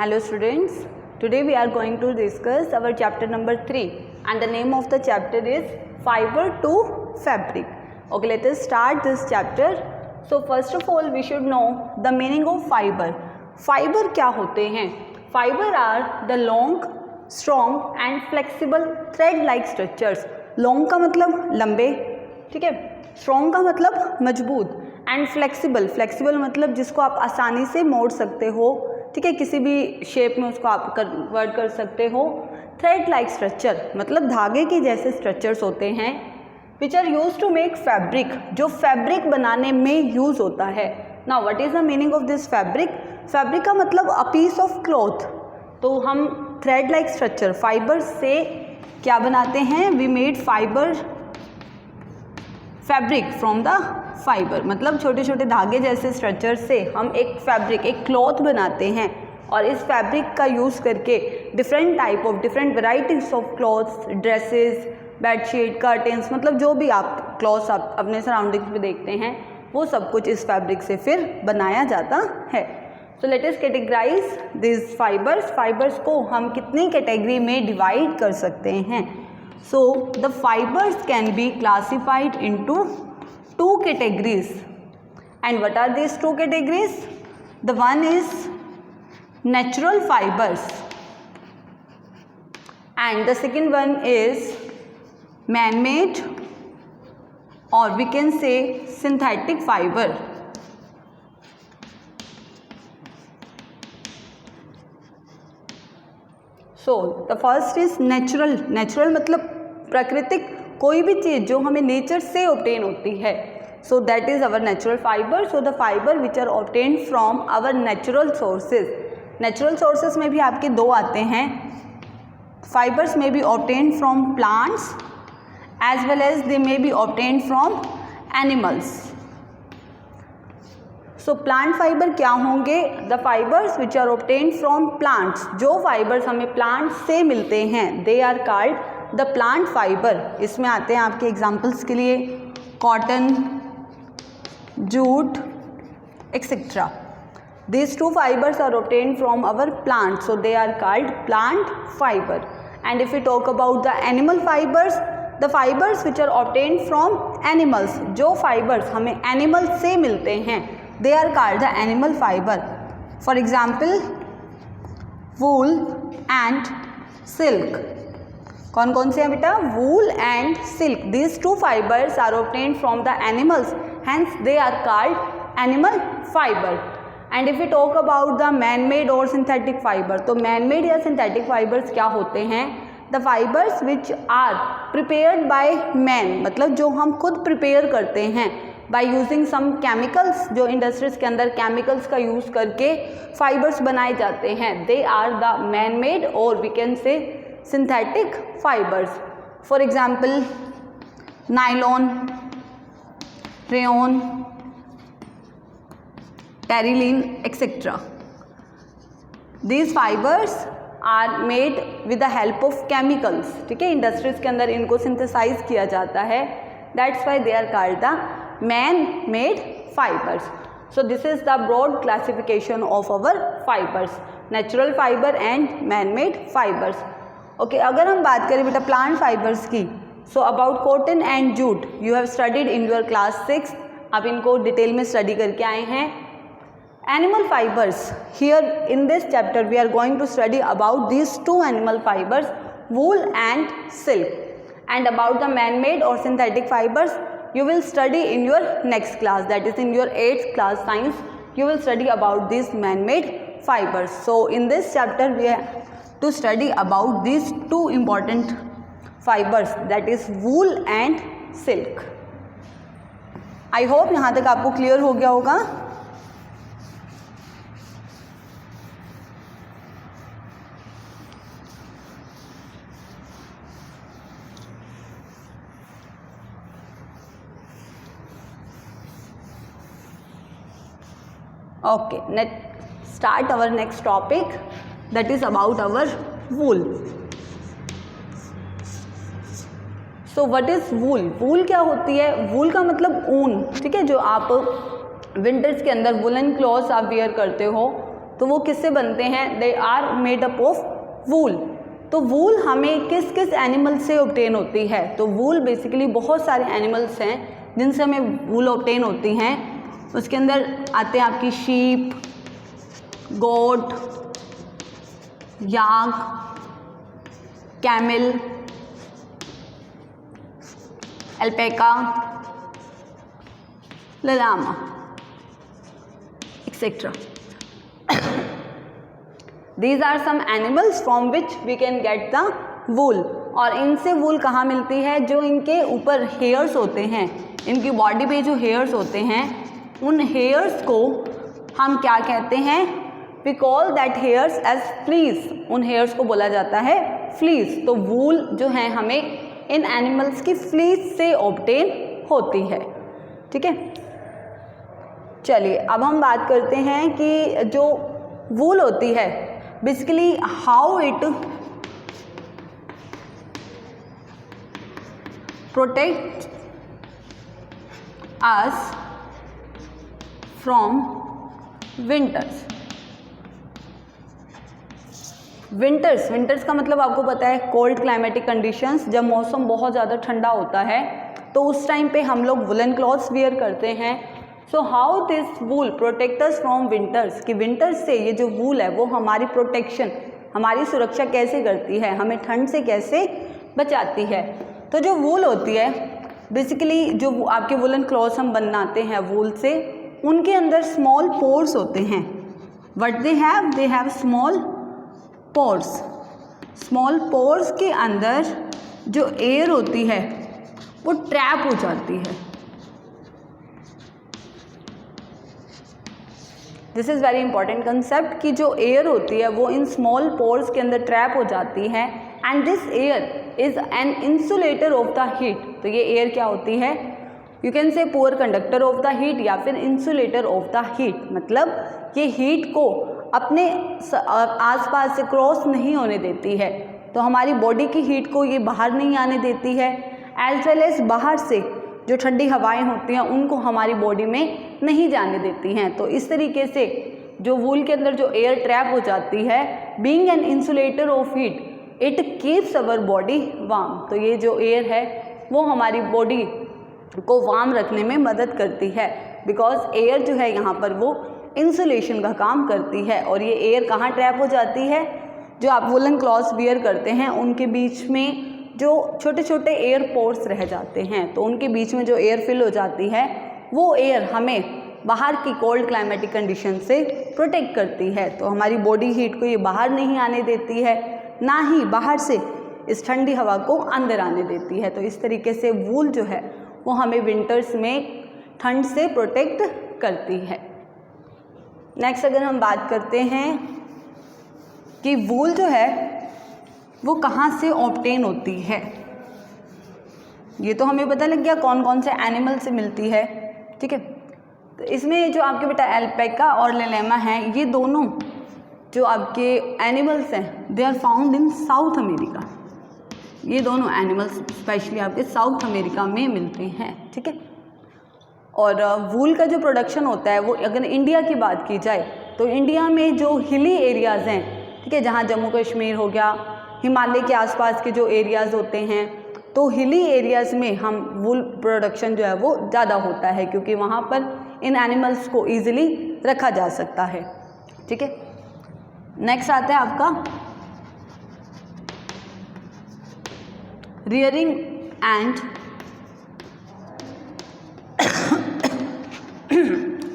Hello students, today we are going to discuss our chapter number 3 and the name of the chapter is Fiber to Fabric. Okay, let us start this chapter. So first of all we should know the meaning of fiber. Fiber क्या होते हैं? Fiber are the long, strong and flexible thread like structures. Long का मतलब लंबे, ठीक है, strong का मतलब मजबूत एंड फ्लेक्सिबल, फ्लेक्सिबल मतलब जिसको आप आसानी से मोड़ सकते हो, ठीक है, किसी भी शेप में उसको आप कन्वर्ट कर सकते हो. थ्रेड लाइक स्ट्रक्चर मतलब धागे के जैसे स्ट्रक्चर्स होते हैं. Which are use to make fabric, जो फैब्रिक बनाने में यूज होता है. Now what is the meaning of this fabric? Fabric का मतलब अ पीस ऑफ क्लॉथ. तो हम थ्रेड लाइक स्ट्रक्चर फाइबर से क्या बनाते हैं? We made fibre fabric from the fibre, मतलब छोटे छोटे धागे जैसे स्ट्रक्चर से हम एक फैब्रिक, एक क्लॉथ बनाते हैं और इस फैब्रिक का यूज़ करके different type of different varieties of clothes, dresses, bedsheet, curtains, मतलब जो भी आप क्लॉथ्स आप अपने सराउंडिंग्स में देखते हैं वो सब कुछ इस फैब्रिक से फिर बनाया जाता है. So let us categorise this fibres. Fibres को हम कितनी कैटेगरी में डिवाइड कर सकते हैं? So the fibers can be classified into two categories. And what are these two categories? The one is natural fibers and the second one is man-made, or we can say synthetic fiber. So the first is natural. Natural मतलब प्राकृतिक, कोई भी चीज़ जो हमें nature से obtain होती है. So that is our natural fibre. So the fibre which are obtain from our natural sources. Natural sources में भी आपके दो आते हैं. फाइबर्स में be obtain from plants as well as they may be obtain from animals. So plant fibre क्या होंगे? The fibres which are obtain from plants. जो फाइबर्स हमें प्लांट से मिलते हैं they are called the plant fibre. इसमें आते हैं आपके एग्जांपल्स के लिए cotton, jute etcetera. These two fibers are obtained from our plants, so they are called plant fiber. And if we talk about the animal fibers, the fibers which are obtained from animals, जो fibers हमें animal से मिलते हैं they are called the animal fiber. For example, wool and silk. कौन कौन से हैं बेटा? wool and silk. These two fibers are obtained from the animals, hence they are called animal fiber. And if we talk about the man-made or synthetic fiber, तो man-made या synthetic fibers क्या होते हैं? The fibers which are prepared by man, मतलब जो हम खुद prepare करते हैं by using some chemicals, जो इंडस्ट्रीज के अंदर केमिकल्स का यूज़ करके फाइबर्स बनाए जाते हैं, they are the man-made or we can say synthetic fibers. For example, nylon, rayon, terylene, etc. These fibers are made with the help of chemicals. ठीक है, इंडस्ट्रीज के अंदर इनको सिंथेसाइज किया जाता है. That's why they are called the man-made fibers. So this is the broad classification of our fibers, natural fiber and man-made fibers. Okay, अगर हम बात करें बेटा plant fibers की, so about cotton and jute you have studied in your class 6. आप इनको detail में study करके आए हैं. Animal fibers, here in this chapter we are going to study about these two animal fibers, wool and silk. And about the man-made or synthetic fibers you will study in your next class, that is in your 8th class science. You will study about these man-made fibers. So in this chapter we have to study about these two important fibers, that is wool and silk. I hope यहाँ तक आपको clear हो गया होगा. Okay, let's start our next topic, that is about our wool. So what is wool? wool क्या होती है? wool का मतलब ऊन, ठीक है, जो आप विंटर्स के अंदर वुलन क्लॉथ्स आप वेयर करते हो तो वो किससे बनते हैं? They are made up of wool. तो वूल हमें किस किस एनिमल से ऑब्टेन होती है? तो वूल बेसिकली बहुत सारे एनिमल्स हैं जिनसे हमें वूल ऑब्टेन होती हैं। उसके अंदर आते हैं आपकी sheep, goat, yak, camel, alpaca, llama, etc. These are some animals from which we can get the wool. और इनसे वूल कहाँ मिलती है? जो इनके ऊपर हेयर्स होते हैं, इनकी बॉडी पे जो हेयर्स होते हैं, उन हेयर्स को हम क्या कहते हैं? We call that hairs as fleece. उन हेयर्स को बोला जाता है फ्लीस। तो वूल जो है हमें इन एनिमल्स की फ्लीस से ऑब्टेन होती है। ठीक है, चलिए अब हम बात करते हैं कि जो वूल होती है basically how it protect us from winters. Winters का मतलब आपको पता है कोल्ड क्लाइमेटिक कंडीशंस। जब मौसम बहुत ज़्यादा ठंडा होता है तो उस टाइम पे हम लोग वुलन क्लॉथ्स वियर करते हैं। So how this wool protect us from winters, कि विंटर्स से ये जो वूल है वो हमारी प्रोटेक्शन, हमारी सुरक्षा कैसे करती है, हमें ठंड से कैसे बचाती है। तो जो वूल होती है बेसिकली जो आपके वुलन क्लॉथ्स हम बनाते हैं वूल से, उनके अंदर स्मॉल पोर्स होते हैं। What they have small pores. Small pores के अंदर जो एयर होती है वो ट्रैप हो जाती है। This is very important concept कि जो एयर होती है वो इन स्मॉल पोर्स के अंदर ट्रैप हो जाती है and this air is an insulator of the heat. तो ये एयर क्या होती है? You can say poor conductor of the heat या फिर इंसुलेटर ऑफ द हीट। मतलब ये हीट को अपने आसपास से क्रॉस नहीं होने देती है, तो हमारी बॉडी की हीट को ये बाहर नहीं आने देती है। एज वेल एज बाहर से जो ठंडी हवाएं होती हैं उनको हमारी बॉडी में नहीं जाने देती हैं। तो इस तरीके से जो वूल के अंदर जो एयर ट्रैप हो जाती है, being an insulator of heat, it keeps our body warm. तो ये जो एयर है वो हमारी बॉडी को वार्म रखने में मदद करती है, बिकॉज एयर जो है यहाँ पर वो इंसुलेशन का काम करती है। और ये एयर कहाँ ट्रैप हो जाती है? जो आप वुलन क्लॉथ्स वियर करते हैं उनके बीच में जो छोटे छोटे एयर पोर्स रह जाते हैं, तो उनके बीच में जो एयर फिल हो जाती है वो एयर हमें बाहर की कोल्ड क्लाइमेटिक कंडीशन से प्रोटेक्ट करती है। तो हमारी बॉडी हीट को ये बाहर नहीं आने देती है, ना ही बाहर से इस ठंडी हवा को अंदर आने देती है। तो इस तरीके से वूल जो है वो हमें विंटर्स में ठंड से प्रोटेक्ट करती है। नेक्स्ट अगर हम बात करते हैं कि वूल जो है वो कहाँ से ऑब्टेन होती है, ये तो हमें पता लग गया कौन कौन से एनिमल से मिलती है। ठीक है, तो इसमें जो आपके बेटा अल्पैका और llama हैं, ये दोनों जो आपके एनिमल्स हैं they are found in South America. ये दोनों एनिमल्स स्पेशली आपके साउथ अमेरिका में मिलते हैं। ठीक है, और वूल का जो प्रोडक्शन होता है वो अगर इंडिया की बात की जाए तो इंडिया में जो हिली एरियाज़ हैं, ठीक है, जहाँ जम्मू कश्मीर हो गया, हिमालय के आसपास के जो एरियाज़ होते हैं, तो हिली एरियाज़ में हम वूल प्रोडक्शन जो है वो ज़्यादा होता है, क्योंकि वहाँ पर इन एनिमल्स को ईजिली रखा जा सकता है। ठीक है, नेक्स्ट आता है आपका rearing and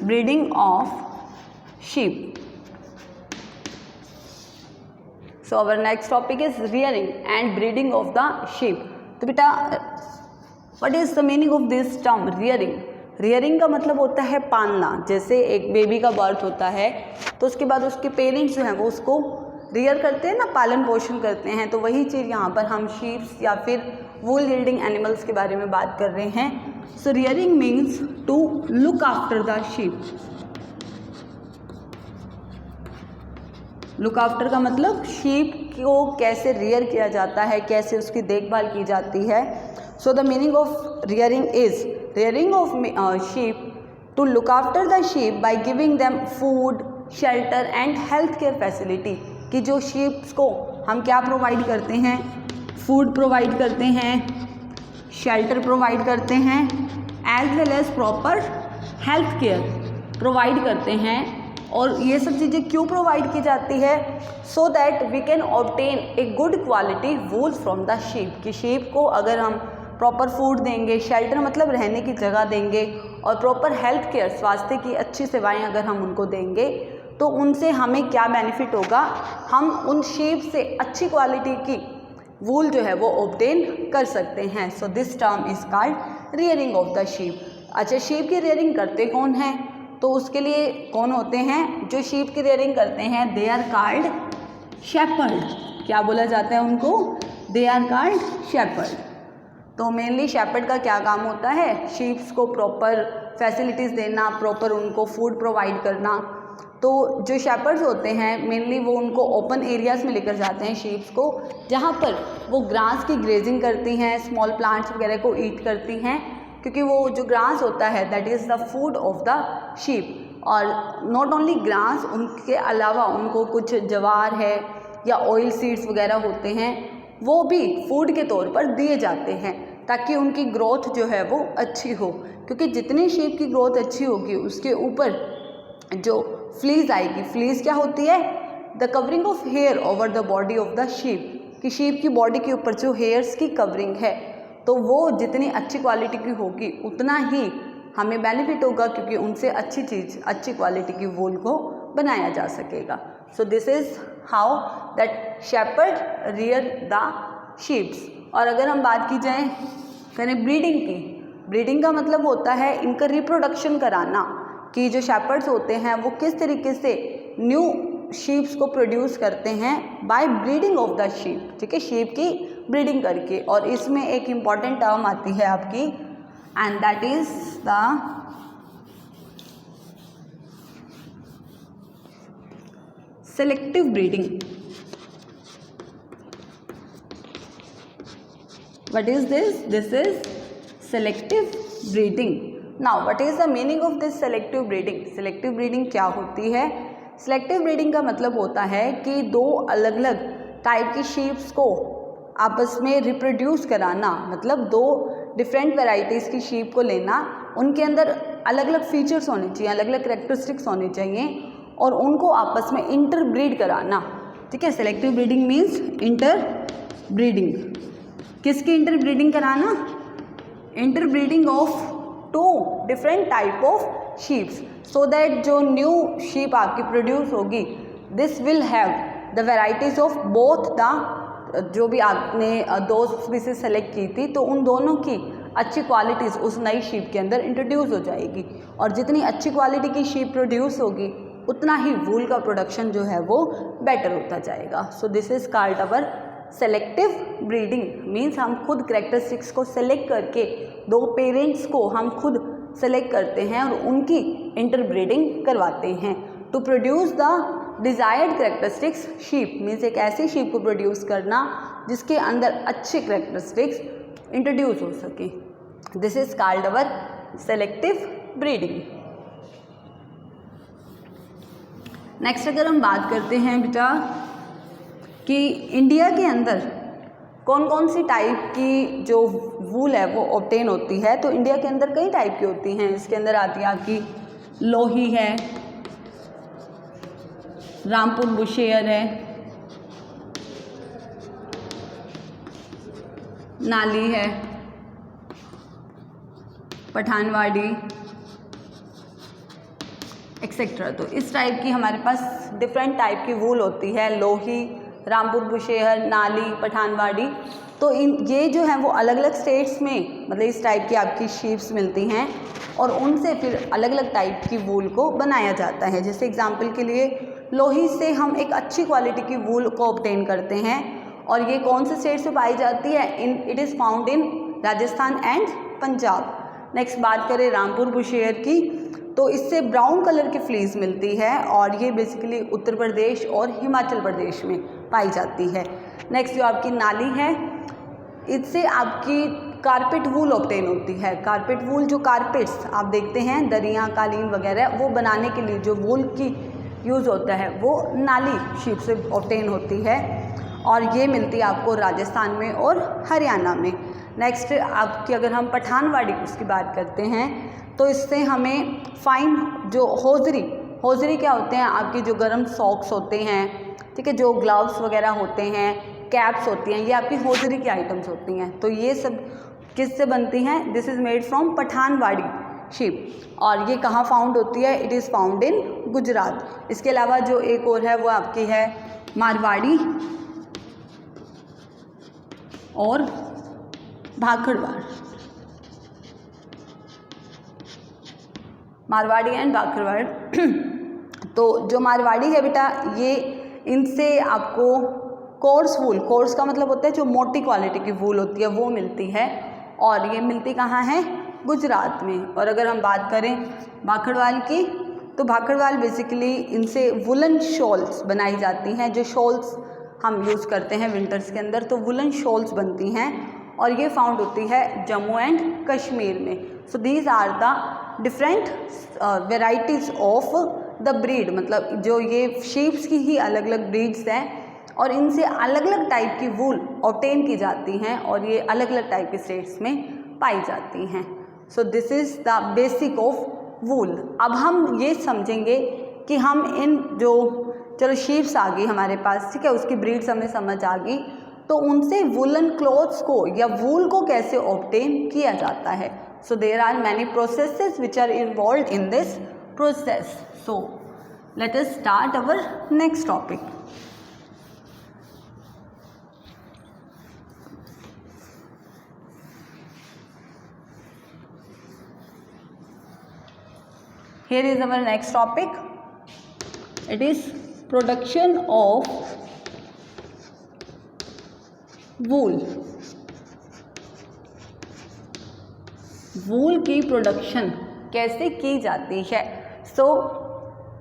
breeding of sheep. So our next topic is rearing and breeding of the sheep. तो बेटा what is the meaning of this term rearing? rearing का मतलब होता है पालना। जैसे एक बेबी का बर्थ होता है तो उसके बाद उसके पेरेंट्स जो हैं वो उसको रियर करते हैं ना, पालन पोषण करते हैं। तो वही चीज़ यहाँ पर हम शीप्स या फिर वूल यील्डिंग एनिमल्स के बारे में बात कर रहे हैं। So rearing means to look after the sheep. Look after का मतलब शीप को कैसे रियर किया जाता है, कैसे उसकी देखभाल की जाती है। So the meaning of rearing is rearing of sheep to look after the sheep by giving them food, shelter and health care facility, कि जो शीप्स को हम क्या प्रोवाइड करते हैं, फूड प्रोवाइड करते हैं, शेल्टर प्रोवाइड करते हैं, as well as proper health care provide करते हैं। और ये सब चीज़ें क्यों प्रोवाइड की जाती है, so that we can obtain a good quality wool from the sheep, कि शीप को अगर हम प्रॉपर फूड देंगे, शेल्टर मतलब रहने की जगह देंगे, और प्रॉपर हेल्थ केयर स्वास्थ्य की अच्छी सेवाएं अगर हम उनको देंगे, तो उनसे हमें क्या बेनिफिट होगा, हम उन शीप से अच्छी क्वालिटी की वूल जो है वो ऑब्टेन कर सकते हैं। So this term is called rearing of the sheep. अच्छा, शीप की रियरिंग करते कौन हैं, तो उसके लिए कौन होते हैं, जो शीप की रियरिंग करते हैं, दे आर कॉल्ड शेपर्ड। क्या बोला जाता है उनको, दे आर कॉल्ड शेपर्ड। तो मेनली शेपर्ड का क्या काम होता है, शीप्स को प्रॉपर फैसिलिटीज़ देना, प्रॉपर उनको फूड प्रोवाइड करना। तो जो शेपर्ड्स होते हैं मेनली वो उनको ओपन एरियाज़ में लेकर जाते हैं शीप्स को, जहाँ पर वो ग्रास की ग्रेजिंग करती हैं, स्मॉल प्लांट्स वगैरह को ईट करती हैं, क्योंकि वो जो ग्रास होता है that is the food of the sheep. और नॉट ओनली ग्रास, उनके अलावा उनको कुछ जवार है या ऑयल सीड्स वगैरह होते हैं, वो भी फूड के तौर पर दिए जाते हैं, ताकि उनकी ग्रोथ जो है वो अच्छी हो। क्योंकि जितनी शीप की ग्रोथ अच्छी होगी उसके ऊपर जो फ्लीज आएगी, फ्लीज क्या होती है, the covering of hair over the body of the sheep, कि शीप की बॉडी के ऊपर जो हेयर्स की कवरिंग है, तो वो जितनी अच्छी क्वालिटी की होगी उतना ही हमें बेनिफिट होगा, क्योंकि उनसे अच्छी चीज़, अच्छी क्वालिटी की वूल को बनाया जा सकेगा। So this is how that shepherd rear the sheeps. और अगर हम बात की जाए करें ब्रीडिंग की, ब्रीडिंग का मतलब होता है इनका रिप्रोडक्शन कराना, कि जो शेपर्ड्स होते हैं वो किस तरीके से न्यू शीप्स को प्रोड्यूस करते हैं by breeding of the sheep, ठीक है, शीप की ब्रीडिंग करके। और इसमें एक इम्पॉर्टेंट टर्म आती है आपकी, and that is the selective breeding. What is this? This is selective breeding. Now, what is the meaning of this selective breeding? Selective breeding क्या होती है? Selective breeding का मतलब होता है कि दो अलग अलग टाइप की शीप्स को आपस में रिप्रोड्यूस कराना, मतलब दो डिफरेंट वेराइटीज़ की शीप को लेना, उनके अंदर अलग अलग फीचर्स होने चाहिए, अलग अलग करेक्टरिस्टिक्स होने चाहिए, और उनको आपस में इंटरब्रीड कराना, ठीक है। Selective breeding means interbreeding. किसकी इंटरब्रीडिंग कराना? Interbreeding of two different type of sheeps, so that जो न्यू शीप आपकी प्रोड्यूस होगी, this will have the varieties of both the, जो भी आपने दो स्पीसीज सेलेक्ट की थी, तो उन दोनों की अच्छी क्वालिटीज़ उस नई शीप के अंदर इंट्रोड्यूस हो जाएगी। और जितनी अच्छी क्वालिटी की शीप प्रोड्यूस होगी उतना ही वूल का प्रोडक्शन जो है वो बेटर होता जाएगा। सो this is called our selective breeding. Means हम खुद करेक्टरिस्टिक्स को सेलेक्ट करके, दो पेरेंट्स को हम खुद सेलेक्ट करते हैं और उनकी इंटरब्रीडिंग करवाते हैं to produce the desired characteristics sheep. Means एक ऐसी शीप को प्रोड्यूस करना जिसके अंदर अच्छे करेक्टरिस्टिक्स इंट्रोड्यूस हो सके। This is called our selective breeding. Next अगर हम बात करते हैं बेटा कि इंडिया के अंदर कौन कौन सी टाइप की जो वूल है वो ऑब्टेन होती है, तो इंडिया के अंदर कई टाइप की होती हैं। इसके अंदर आती है आपकी लोही है, रामपुर बुशेयर है, नाली है, पठानवाड़ी एक्सेट्रा। तो इस टाइप की हमारे पास डिफरेंट टाइप की वूल होती है, लोही, रामपुर बुशेहर, नाली, पठानवाड़ी। तो ये जो है वो अलग अलग स्टेट्स में मतलब इस टाइप की आपकी शीप्स मिलती हैं और उनसे फिर अलग अलग टाइप की वूल को बनाया जाता है। जैसे एग्जांपल के लिए लोही से हम एक अच्छी क्वालिटी की वूल को ऑब्टेन करते हैं और ये कौन से स्टेट से पाई जाती है? It is found in Rajasthan and Punjab. Next बात करें रामपुर बुशेयर की, तो इससे ब्राउन कलर की फ्लीज मिलती है और ये बेसिकली उत्तर प्रदेश और हिमाचल प्रदेश में पाई जाती है। नेक्स्ट जो आपकी नाली है, इससे आपकी कारपेट वूल ऑब्टेन होती है। कारपेट वूल जो कारपेट्स आप देखते हैं, दरियाँ, कालीन वगैरह, वो बनाने के लिए जो वूल की यूज़ होता है वो नाली शीप से ऑब्टेन होती है और ये मिलती है आपको राजस्थान में और हरियाणा में। नेक्स्ट आपकी अगर हम पठानवाड़ी उसकी बात करते हैं तो इससे हमें फाइन जो होजरी क्या होते हैं आपकी जो गर्म सॉक्स होते हैं, ठीक है, जो ग्लव्स वगैरह होते हैं, कैप्स होती हैं, ये आपकी होजरी की आइटम्स होती हैं। तो ये सब किससे बनती हैं? This is made from Pathanwadi sheep और ये कहाँ फाउंड होती है? It is found in Gujarat. इसके अलावा जो एक और है वो आपकी है मारवाड़ी और भाखड़वाड़, मारवाड़ी एंड भाखड़वाड़। तो जो मारवाड़ी है बेटा ये इनसे आपको कोर्स वूल, कोर्स का मतलब होता है जो मोटी क्वालिटी की वूल होती है वो मिलती है और ये मिलती कहाँ है? गुजरात में। और अगर हम बात करें भाखड़वाल की तो भाखड़वाल बेसिकली इनसे वुलन शॉल्स बनाई जाती हैं, जो शॉल्स हम यूज़ करते हैं विंटर्स के अंदर, तो वुलन शॉल्स बनती हैं और ये फाउंड होती है जम्मू एंड कश्मीर में। So these are the different varieties of the breed, मतलब जो ये शीप्स की ही अलग अलग ब्रीड्स हैं और इनसे अलग अलग टाइप की वूल ऑब्टेन की जाती हैं और ये अलग अलग टाइप के स्टेट्स में पाई जाती हैं। So this is the basic of wool. अब हम ये समझेंगे कि हम इन जो चलो शीप्स आ गई हमारे पास, ठीक है, उसकी ब्रीड्स हमें समझ आ गई, तो उनसे वुलन क्लॉथ्स को या वूल को कैसे ऑब्टेन किया जाता है। So there are many processes which are involve in this process. So let us start our next topic. Here is our next topic. It is production of wool. Wool की production कैसे की जाती है? So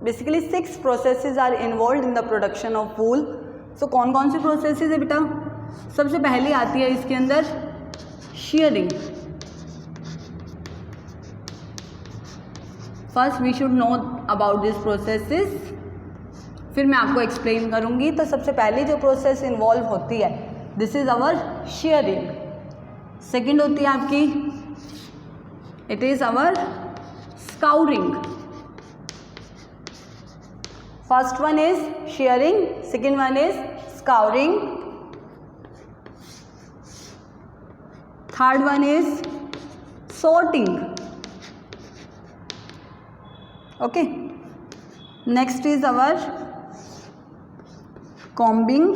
basically 6 processes are involve in the production of wool. So कौन कौन सी processes है बेटा? सबसे पहली आती है इसके अंदर shearing. First we should know about this processes, फिर मैं आपको एक्सप्लेन करूँगी। तो सबसे पहले जो प्रोसेस इन्वॉल्व होती है this is our shearing. Second होती है आपकी it is our scouring. First one is shearing, second one is scouring, third one is sorting. Okay, next is our combing,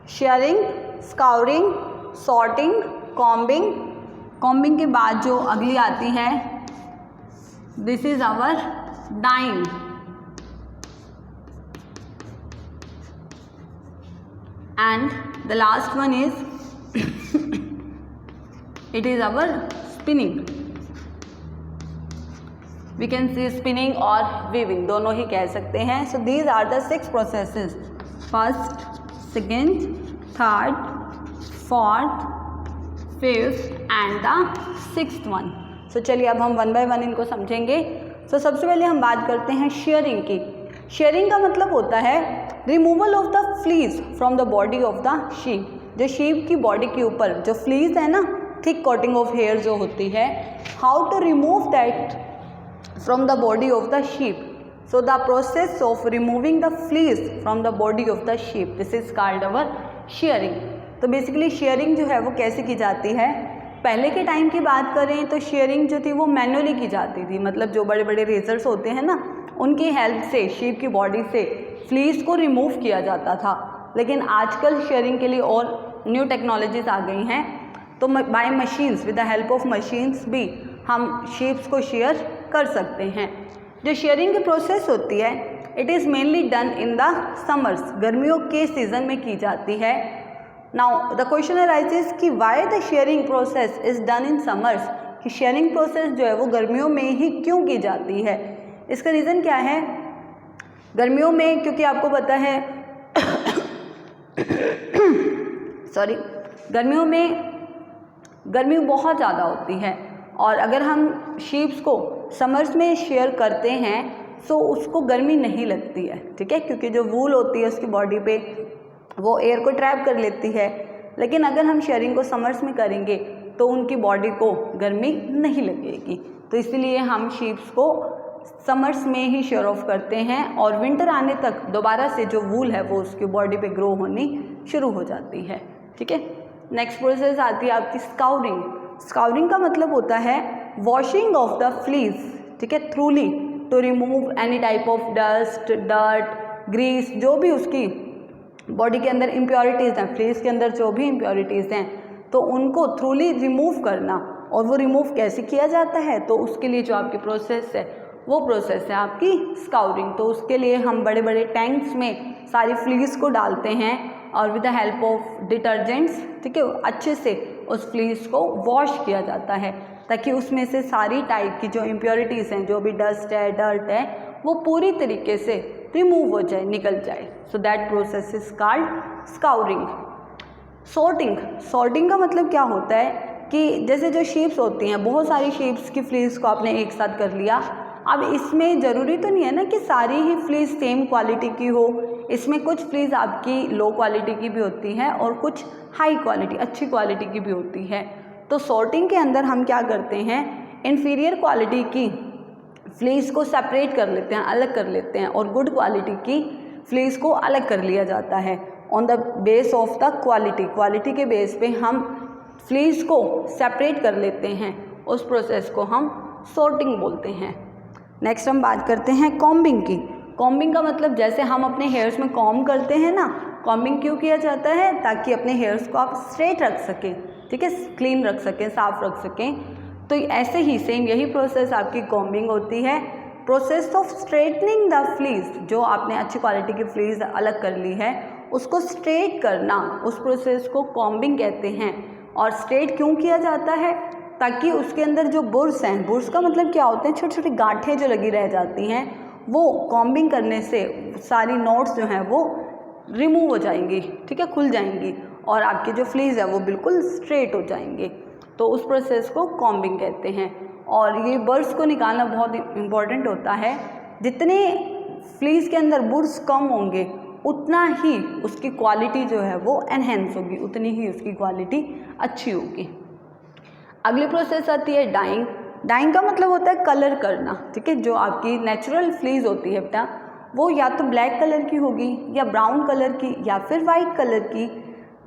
shearing, scouring, sorting, combing. combing के बाद जो अगली आती है this is our dyeing. And the last one is it is our spinning. We can say spinning or weaving, दोनों ही कह सकते हैं. So these are the 6 processes. First, second, third, fourth, fifth and the 6th one. So चलिए अब हम one by one इनको समझेंगे. So सबसे पहले हम बात करते हैं shearing की. शेयरिंग का मतलब होता है removal of the fleece from the body of the sheep. जो शीप की बॉडी के ऊपर जो फ्लीज है ना, थिक कोटिंग ऑफ हेयर जो होती है, how to remove that from the body of the sheep. So the process of removing the fleece from the body of the sheep, this is called our shearing. तो basically shearing जो है वो कैसे की जाती है? पहले के टाइम की बात करें तो शेयरिंग जो थी वो मैनुअली की जाती थी. मतलब जो बड़े बड़े रेजर्स होते हैं ना, उनकी हेल्प से शीप की बॉडी से फ्लीज को रिमूव किया जाता था. लेकिन आजकल शेयरिंग के लिए और न्यू टेक्नोलॉजीज आ गई हैं, तो by machines, with the help of machines भी हम शीप्स को शेयर कर सकते हैं. जो शेयरिंग की प्रोसेस होती है it is mainly done in the summers, गर्मियों के सीज़न में की जाती है. नाउ द क्वेश्चन अराइजेस कि why the sharing process is done in summers, कि शेयरिंग प्रोसेस जो है वो गर्मियों में ही क्यों की जाती है? इसका रीज़न क्या है? गर्मियों में क्योंकि आपको पता है सॉरी, गर्मियों में गर्मी बहुत ज़्यादा होती है और अगर हम शीप्स को समर्स में शेयर करते हैं सो उसको गर्मी नहीं लगती है, ठीक है, क्योंकि जो वूल होती है उसकी बॉडी पे वो एयर को ट्रैप कर लेती है। लेकिन अगर हम शेयरिंग को समर्स में करेंगे तो उनकी बॉडी को गर्मी नहीं लगेगी, तो इसलिए हम शीप्स को समर्स में ही शेयर ऑफ करते हैं और विंटर आने तक दोबारा से जो वूल है वो उसकी बॉडी पे ग्रो होनी शुरू हो जाती है, ठीक है। नेक्स्ट प्रोसेस आती है आपकी स्काउरिंग। स्काउरिंग का मतलब होता है वॉशिंग ऑफ द फ्लीज, ठीक है, thoroughly to remove any type of dust, dirt, grease, जो भी उसकी बॉडी के अंदर इम्प्योरिटीज़ हैं, फ्लीज के अंदर जो भी इम्प्योरिटीज़ हैं तो उनको थ्रूली रिमूव करना। और वो रिमूव कैसे किया जाता है, तो उसके लिए जो आपकी प्रोसेस है वो प्रोसेस है आपकी स्काउरिंग। तो उसके लिए हम बड़े बड़े टैंक्स में सारी फ्लीज को डालते हैं और with the help of detergents, ठीक है, अच्छे से उस फ्लीज को वॉश किया जाता है ताकि उसमें से सारी टाइप की जो इम्प्योरिटीज़ हैं, जो भी डस्ट है, डर्ट है, वो पूरी तरीके से रिमूव हो जाए, निकल जाए। So that process is called scouring. Sorting. Sorting का मतलब क्या होता है कि जैसे जो शीप्स होती हैं, बहुत सारी शीप्स की फ्लीज को आपने एक साथ कर लिया। अब इसमें ज़रूरी तो नहीं है ना कि सारी ही फ्लीज सेम क्वालिटी की हो, इसमें कुछ फ्लीज आपकी लो क्वालिटी की भी होती हैं और कुछ हाई क्वालिटी, अच्छी क्वालिटी की भी होती है। तो सॉर्टिंग के अंदर हम क्या करते हैं, इन्फीरियर क्वालिटी की फ्लीज को सेपरेट कर लेते हैं, अलग कर लेते हैं, और गुड क्वालिटी की फ्लीज को अलग कर लिया जाता है on the base of the quality. Quality के बेस पे हम फ्लीज को सेपरेट कर लेते हैं, उस प्रोसेस को हम सॉर्टिंग बोलते हैं। नेक्स्ट हम बात करते हैं कॉम्बिंग की। कॉम्बिंग का मतलब जैसे हम अपने हेयर्स में कॉम्ब करते हैं ना, कॉम्बिंग क्यों किया जाता है, ताकि अपने हेयर्स को आप स्ट्रेट रख सकें, ठीक है, क्लीन रख सकें, साफ रख सकें। तो ऐसे ही सेम यही प्रोसेस आपकी कॉम्बिंग होती है। Process of straightening the fleas, जो आपने अच्छी क्वालिटी की फ्लीज अलग कर ली है उसको स्ट्रेट करना, उस प्रोसेस को कॉम्बिंग कहते हैं। और स्ट्रेट क्यों किया जाता है, ताकि उसके अंदर जो बुर्स हैं, बुर्स का मतलब क्या होते हैं, छोटी छोटी गांठें जो लगी रह जाती हैं, वो कॉम्बिंग करने से सारी नोट्स जो हैं वो रिमूव हो जाएंगी, ठीक है, खुल जाएंगी और आपकी जो फ्लीज है वो बिल्कुल स्ट्रेट हो जाएंगे। तो उस प्रोसेस को कॉम्बिंग कहते हैं। और ये बुर्स को निकालना बहुत इम्पॉर्टेंट होता है। जितने फ्लीज के अंदर बुर्स कम होंगे उतना ही उसकी क्वालिटी जो है वो एनहेंस होगी, उतनी ही उसकी क्वालिटी अच्छी होगी। अगली प्रोसेस आती है डाइंग। डाइंग का मतलब होता है कलर करना, ठीक है। जो आपकी नेचुरल फ्लीज होती है बेटा, वो या तो ब्लैक कलर की होगी या ब्राउन कलर की या फिर वाइट कलर की।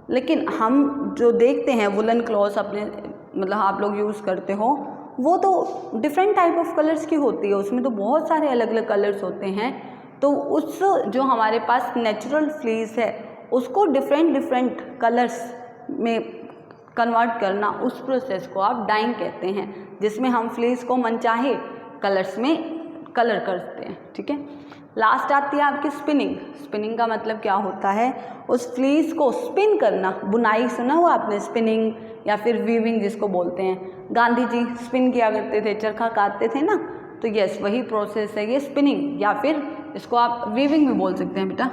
लेकिन हम जो देखते हैं वुलन क्लॉथ्स अपने मतलब आप लोग यूज़ करते हो, वो तो डिफरेंट टाइप ऑफ कलर्स की होती है, उसमें तो बहुत सारे अलग अलग कलर्स होते हैं। तो उस जो हमारे पास नेचुरल फ्लीज है उसको डिफरेंट कलर्स में कन्वर्ट करना, उस प्रोसेस को आप डाइंग कहते हैं, जिसमें हम फ्लीज को मनचाहे कलर्स में कलर करते हैं, ठीक है। लास्ट आती है आपकी स्पिनिंग। स्पिनिंग का मतलब क्या होता है, उस फ्लीज को स्पिन करना। बुनाई सुना हुआ आपने, स्पिनिंग या फिर वीविंग जिसको बोलते हैं। गांधी जी स्पिन किया करते थे, चरखा काटते थे ना, तो यस वही प्रोसेस है ये स्पिनिंग, या फिर इसको आप वीविंग भी बोल सकते हैं बेटा।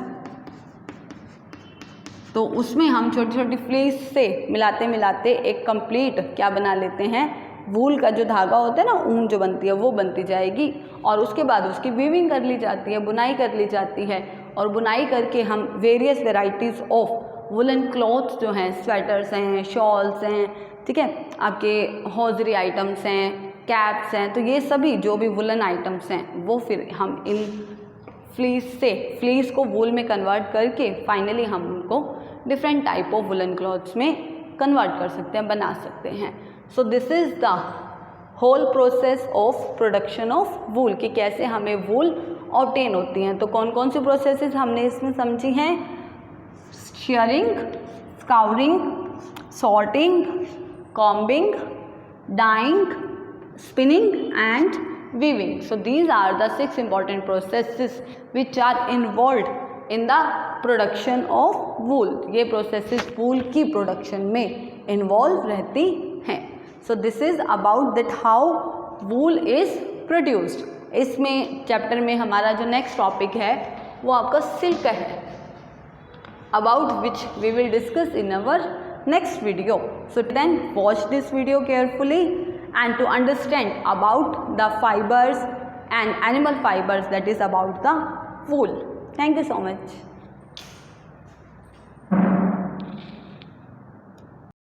तो उसमें हम छोटी छोटी फ्लीज से मिलाते मिलाते एक कंप्लीट क्या बना लेते हैं, वूल का जो धागा होता है ना, ऊन जो बनती है वो बनती जाएगी और उसके बाद उसकी वीविंग कर ली जाती है, बुनाई कर ली जाती है। और बुनाई करके हम various varieties of woollen clothes जो हैं, स्वेटर्स हैं, शॉल्स हैं, ठीक है, आपके हौजरी आइटम्स हैं, कैप्स हैं, तो ये सभी जो भी वुलन आइटम्स हैं वो फिर हम इन फ्लीज को वूल में कन्वर्ट करके फाइनली हम उनको different type of woollen clothes में कन्वर्ट कर सकते हैं, बना सकते हैं। So this is the whole process of production of wool, कि कैसे हमें वूल ऑब्टेन होती हैं। तो कौन कौन सी प्रोसेसेस हमने इसमें समझी हैं, shearing, scouring, sorting, combing, dyeing, spinning and weaving. So these are the 6 important processes which are involved in the production of wool. ये processes wool की production में involve रहती हैं. So this is about that how wool is produced. इसमें chapter में हमारा जो next topic है वो आपका सिल्क है, about which we will discuss in our next video. So then watch this video carefully and to understand about the fibers and animal fibers, that is about the wool. Thank you so much.